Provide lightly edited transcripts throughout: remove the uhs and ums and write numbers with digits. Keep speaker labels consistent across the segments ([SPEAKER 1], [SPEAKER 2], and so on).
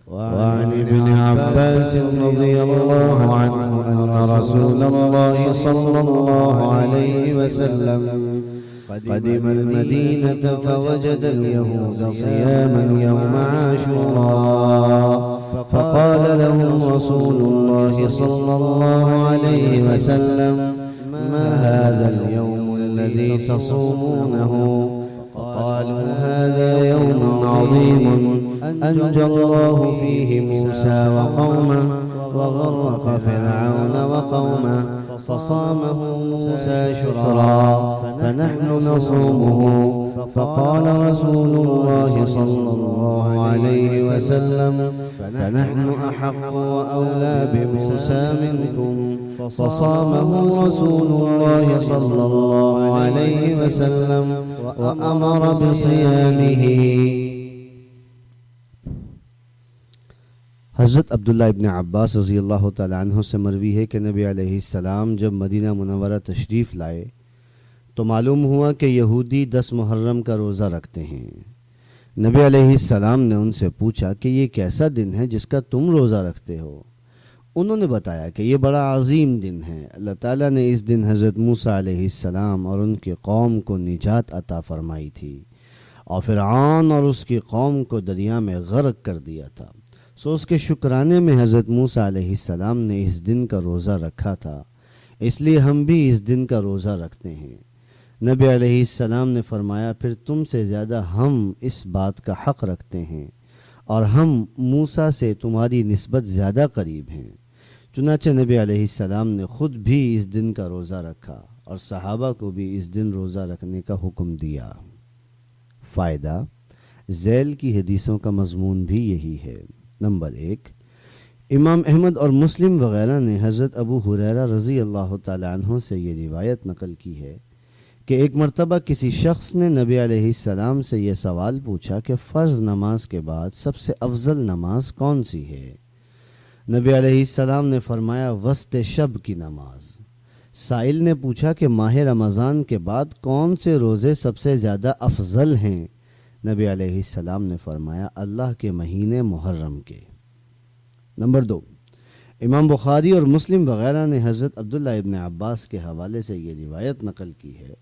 [SPEAKER 1] وعن ابن عباس رضي الله عنه أن رسول الله صلى الله عليه وسلم قدم المدينة فوجد اليهود صياما يوم عاشوراء فقال لهم رسول الله صلى الله عليه وسلم ما هذا اليوم الذي تصومونه؟ قالوا هذا يوم عظيم أنجى الله فيه موسى وقومه وغرق فرعون وقومه فصامه موسى شكرا فنحن نصومه. فقال رسول الله صلى الله عليه وسلم فنحن أحق وأولى بموسى منكم. فصامه رسول الله صلى الله عليه وسلم وأمر بصيامه.
[SPEAKER 2] حضرت عبداللہ ابن عباس رضی اللہ تعالیٰ عنہ سے مروی ہے کہ نبی علیہ السلام جب مدینہ منورہ تشریف لائے تو معلوم ہوا کہ یہودی 10 محرم کا روزہ رکھتے ہیں۔ نبی علیہ السلام نے ان سے پوچھا کہ یہ کیسا دن ہے جس کا تم روزہ رکھتے ہو؟ انہوں نے بتایا کہ یہ بڑا عظیم دن ہے، اللہ تعالیٰ نے اس دن حضرت موسیٰ علیہ السلام اور ان کی قوم کو نجات عطا فرمائی تھی اور فرعون اور اس کی قوم کو دریا میں غرق کر دیا تھا، سو اس کے شکرانے میں حضرت موسیٰ علیہ السلام نے اس دن کا روزہ رکھا تھا، اس لیے ہم بھی اس دن کا روزہ رکھتے ہیں۔ نبی علیہ السلام نے فرمایا پھر تم سے زیادہ ہم اس بات کا حق رکھتے ہیں اور ہم موسیٰ سے تمہاری نسبت زیادہ قریب ہیں۔ چنانچہ نبی علیہ السلام نے خود بھی اس دن کا روزہ رکھا اور صحابہ کو بھی اس دن روزہ رکھنے کا حکم دیا۔ فائدہ: ذیل کی حدیثوں کا مضمون بھی یہی ہے۔ نمبر 1، امام احمد اور مسلم وغیرہ نے حضرت ابو ہریرہ رضی اللہ تعالیٰ عنہ سے یہ روایت نقل کی ہے کہ ایک مرتبہ کسی شخص نے نبی علیہ السلام سے یہ سوال پوچھا کہ فرض نماز کے بعد سب سے افضل نماز کون سی ہے؟ نبی علیہ السلام نے فرمایا وسط شب کی نماز۔ سائل نے پوچھا کہ ماہ رمضان کے بعد کون سے روزے سب سے زیادہ افضل ہیں؟ نبی علیہ السلام نے فرمایا اللہ کے مہینے محرم کے۔ نمبر 2، امام بخاری اور مسلم وغیرہ نے حضرت عبداللہ ابن عباس کے حوالے سے یہ روایت نقل کی ہے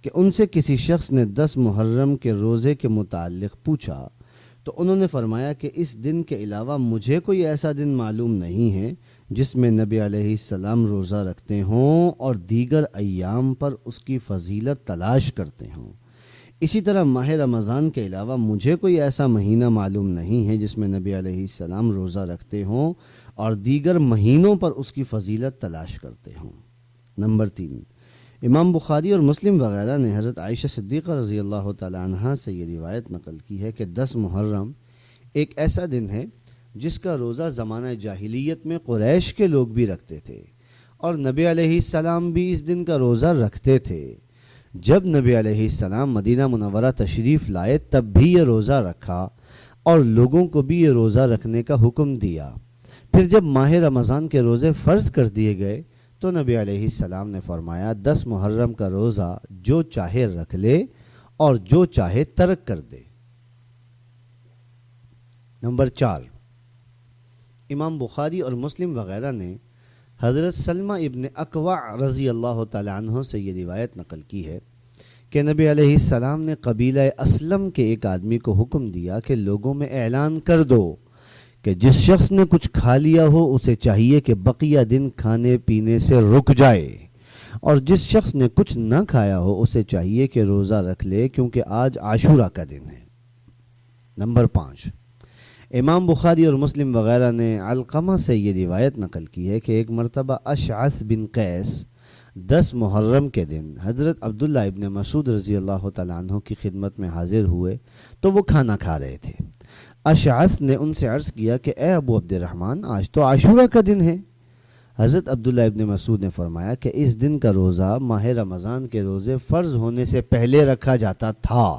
[SPEAKER 2] کہ ان سے کسی شخص نے 10 محرم کے روزے کے متعلق پوچھا تو انہوں نے فرمایا کہ اس دن کے علاوہ مجھے کوئی ایسا دن معلوم نہیں ہے جس میں نبی علیہ السلام روزہ رکھتے ہوں اور دیگر ایام پر اس کی فضیلت تلاش کرتے ہوں۔ اسی طرح ماہ رمضان کے علاوہ مجھے کوئی ایسا مہینہ معلوم نہیں ہے جس میں نبی علیہ السلام روزہ رکھتے ہوں اور دیگر مہینوں پر اس کی فضیلت تلاش کرتے ہوں۔ نمبر 3، امام بخاری اور مسلم وغیرہ نے حضرت عائشہ صدیقہ رضی اللہ تعالیٰ عنہا سے یہ روایت نقل کی ہے کہ 10 محرم ایک ایسا دن ہے جس کا روزہ زمانہ جاہلیت میں قریش کے لوگ بھی رکھتے تھے اور نبی علیہ السلام بھی اس دن کا روزہ رکھتے تھے۔ جب نبی علیہ السلام مدینہ منورہ تشریف لائے تب بھی یہ روزہ رکھا اور لوگوں کو بھی یہ روزہ رکھنے کا حکم دیا۔ پھر جب ماہ رمضان کے روزے فرض کر دیے گئے تو نبی علیہ السلام نے فرمایا 10 محرم کا روزہ جو چاہے رکھ لے اور جو چاہے ترک کر دے۔ نمبر 4، امام بخاری اور مسلم وغیرہ نے حضرت سلمہ ابن اکوع رضی اللہ تعالیٰ عنہ سے یہ روایت نقل کی ہے کہ نبی علیہ السلام نے قبیلہ اسلم کے ایک آدمی کو حکم دیا کہ لوگوں میں اعلان کر دو کہ جس شخص نے کچھ کھا لیا ہو اسے چاہیے کہ بقیہ دن کھانے پینے سے رک جائے اور جس شخص نے کچھ نہ کھایا ہو اسے چاہیے کہ روزہ رکھ لے کیونکہ آج عاشورہ کا دن ہے۔ نمبر 5، امام بخاری اور مسلم وغیرہ نے علقمہ سے یہ روایت نقل کی ہے کہ ایک مرتبہ اشعث بن قیس 10 محرم کے دن حضرت عبداللہ ابن مسعود رضی اللہ تعالیٰ عنہ کی خدمت میں حاضر ہوئے تو وہ کھانا کھا رہے تھے۔ اشعث نے ان سے عرض کیا کہ اے ابو عبد الرحمن آج تو عاشورہ کا دن ہے۔ حضرت عبداللہ ابن مسعود نے فرمایا کہ اس دن کا روزہ ماہ رمضان کے روزے فرض ہونے سے پہلے رکھا جاتا تھا،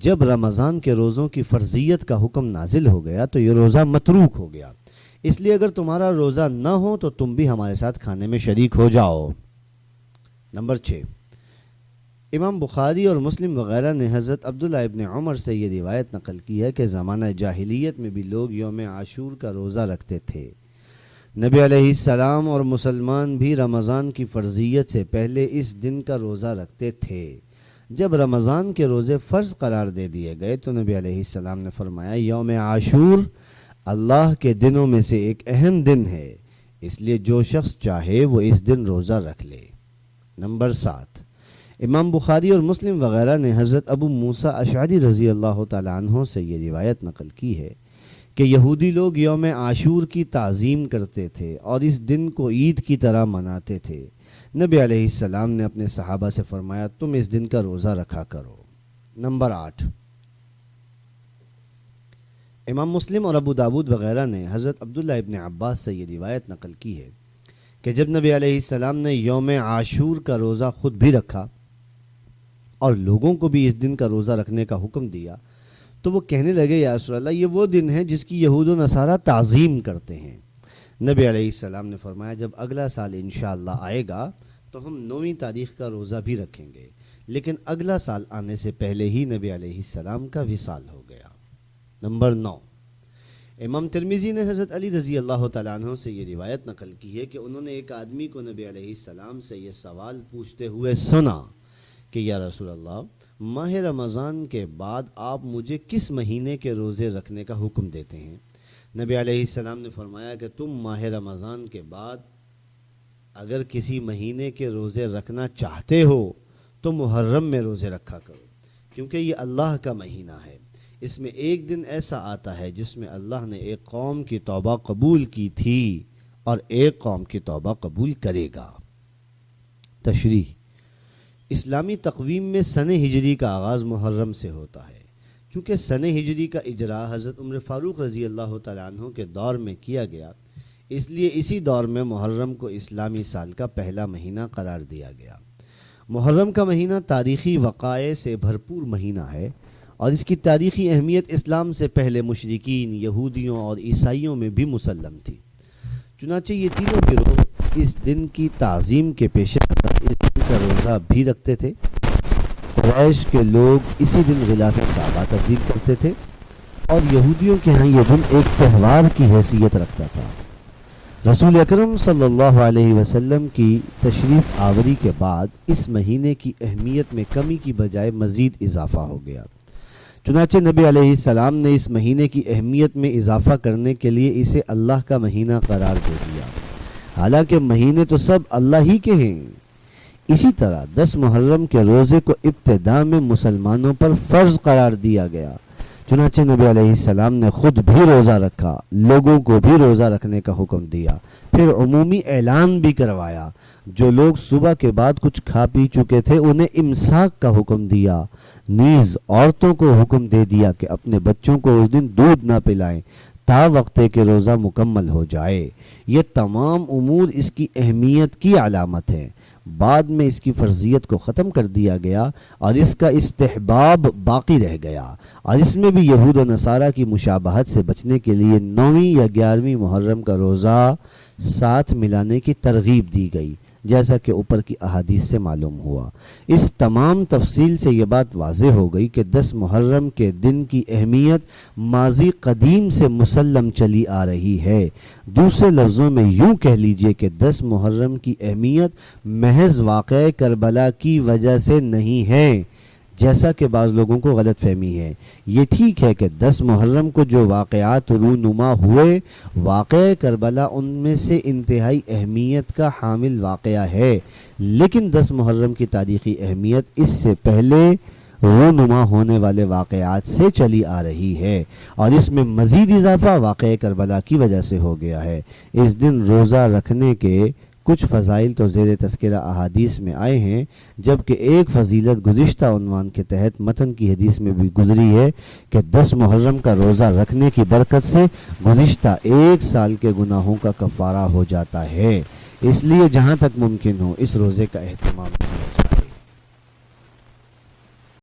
[SPEAKER 2] جب رمضان کے روزوں کی فرضیت کا حکم نازل ہو گیا تو یہ روزہ متروک ہو گیا، اس لیے اگر تمہارا روزہ نہ ہو تو تم بھی ہمارے ساتھ کھانے میں شریک ہو جاؤ۔ نمبر 6، امام بخاری اور مسلم وغیرہ نے حضرت عبداللہ ابن عمر سے یہ روایت نقل کی ہے کہ زمانہ جاہلیت میں بھی لوگ یوم عاشور کا روزہ رکھتے تھے۔ نبی علیہ السلام اور مسلمان بھی رمضان کی فرضیت سے پہلے اس دن کا روزہ رکھتے تھے۔ جب رمضان کے روزے فرض قرار دے دیے گئے تو نبی علیہ السلام نے فرمایا یوم عاشور اللہ کے دنوں میں سے ایک اہم دن ہے، اس لیے جو شخص چاہے وہ اس دن روزہ رکھ لے۔ نمبر 7، امام بخاری اور مسلم وغیرہ نے حضرت ابو موسیٰ اشعری رضی اللہ تعالیٰ عنہ سے یہ روایت نقل کی ہے کہ یہودی لوگ یوم عاشور کی تعظیم کرتے تھے اور اس دن کو عید کی طرح مناتے تھے۔ نبی علیہ السلام نے اپنے صحابہ سے فرمایا تم اس دن کا روزہ رکھا کرو۔ نمبر 8، امام مسلم اور ابو داود وغیرہ نے حضرت عبداللہ ابن عباس سے یہ روایت نقل کی ہے کہ جب نبی علیہ السلام نے یوم عاشور کا روزہ خود بھی رکھا اور لوگوں کو بھی اس دن کا روزہ رکھنے کا حکم دیا تو وہ کہنے لگے یا رسول اللہ یہ وہ دن ہے جس کی یہود و نصارہ تعظیم کرتے ہیں۔ نبی علیہ السلام نے فرمایا جب اگلا سال انشاءاللہ آئے گا تو ہم 9ویں تاریخ کا روزہ بھی رکھیں گے، لیکن اگلا سال آنے سے پہلے ہی نبی علیہ السلام کا وصال ہو گیا۔ نمبر 9، امام ترمذی نے حضرت علی رضی اللہ تعالیٰ عنہ سے یہ روایت نقل کی ہے کہ انہوں نے ایک آدمی کو نبی علیہ السلام سے یہ سوال پوچھتے ہوئے سنا کہ یا رسول اللہ ماہ رمضان کے بعد آپ مجھے کس مہینے کے روزے رکھنے کا حکم دیتے ہیں؟ نبی علیہ السلام نے فرمایا کہ تم ماہ رمضان کے بعد اگر کسی مہینے کے روزے رکھنا چاہتے ہو تو محرم میں روزے رکھا کرو، کیونکہ یہ اللہ کا مہینہ ہے۔ اس میں ایک دن ایسا آتا ہے جس میں اللہ نے ایک قوم کی توبہ قبول کی تھی اور ایک قوم کی توبہ قبول کرے گا۔ تشریح، اسلامی تقویم میں سن ہجری کا آغاز محرم سے ہوتا ہے۔ چونکہ سن ہجری کا اجرا حضرت عمر فاروق رضی اللہ تعالیٰ عنہ کے دور میں کیا گیا، اس لیے اسی دور میں محرم کو اسلامی سال کا پہلا مہینہ قرار دیا گیا۔ محرم کا مہینہ تاریخی وقائع سے بھرپور مہینہ ہے اور اس کی تاریخی اہمیت اسلام سے پہلے مشرکین، یہودیوں اور عیسائیوں میں بھی مسلم تھی۔ چنانچہ یہ تینوں گروہ اس دن کی تعظیم کے پیش نظر اس دن کا روزہ بھی رکھتے تھے۔ قریش کے لوگ اسی دن غلاف کعبہ تبدیل کرتے تھے اور یہودیوں کے ہاں یہ دن ایک تہوار کی حیثیت رکھتا تھا۔ رسول اکرم صلی اللہ علیہ وسلم کی تشریف آوری کے بعد اس مہینے کی اہمیت میں کمی کی بجائے مزید اضافہ ہو گیا۔ چنانچہ نبی علیہ السلام نے اس مہینے کی اہمیت میں اضافہ کرنے کے لیے اسے اللہ کا مہینہ قرار دے دیا، حالانکہ مہینے تو سب اللہ ہی کے ہیں۔ اسی طرح 10 محرم کے روزے کو ابتدا میں مسلمانوں پر فرض قرار دیا گیا، چنانچہ نبی علیہ السلام نے خود بھی روزہ رکھا، لوگوں کو بھی روزہ رکھنے کا حکم دیا، پھر عمومی اعلان بھی کروایا۔ جو لوگ صبح کے بعد کچھ کھا پی چکے تھے انہیں امساک کا حکم دیا، نیز عورتوں کو حکم دے دیا کہ اپنے بچوں کو اس دن دودھ نہ پلائیں تا وقتے کہ روزہ مکمل ہو جائے۔ یہ تمام امور اس کی اہمیت کی علامت ہیں۔ بعد میں اس کی فرضیت کو ختم کر دیا گیا اور اس کا استحباب باقی رہ گیا، اور اس میں بھی یہود و نصارہ کی مشابہت سے بچنے کے لیے 9ویں یا 11ویں محرم کا روزہ ساتھ ملانے کی ترغیب دی گئی، جیسا کہ اوپر کی احادیث سے معلوم ہوا۔ اس تمام تفصیل سے یہ بات واضح ہو گئی کہ 10 محرم کے دن کی اہمیت ماضی قدیم سے مسلم چلی آ رہی ہے۔ دوسرے لفظوں میں یوں کہہ لیجئے کہ 10 محرم کی اہمیت محض واقعہ کربلا کی وجہ سے نہیں ہے، جیسا کہ بعض لوگوں کو غلط فہمی ہے۔ یہ ٹھیک ہے کہ 10 محرم کو جو واقعات رونما ہوئے، واقعہ کربلا ان میں سے انتہائی اہمیت کا حامل واقعہ ہے، لیکن 10 محرم کی تاریخی اہمیت اس سے پہلے رونما ہونے والے واقعات سے چلی آ رہی ہے، اور اس میں مزید اضافہ واقعہ کربلا کی وجہ سے ہو گیا ہے۔ اس دن روزہ رکھنے کے کچھ فضائل تو زیر تذکرہ احادیث میں آئے ہیں، جبکہ ایک فضیلت گزشتہ عنوان کے تحت متن کی حدیث میں بھی گزری ہے کہ 10 محرم کا روزہ رکھنے کی برکت سے گزشتہ 1 سال کے گناہوں کا کفارہ ہو جاتا ہے۔ اس لیے جہاں تک ممکن ہو اس روزے کا اہتمام کیا جائے۔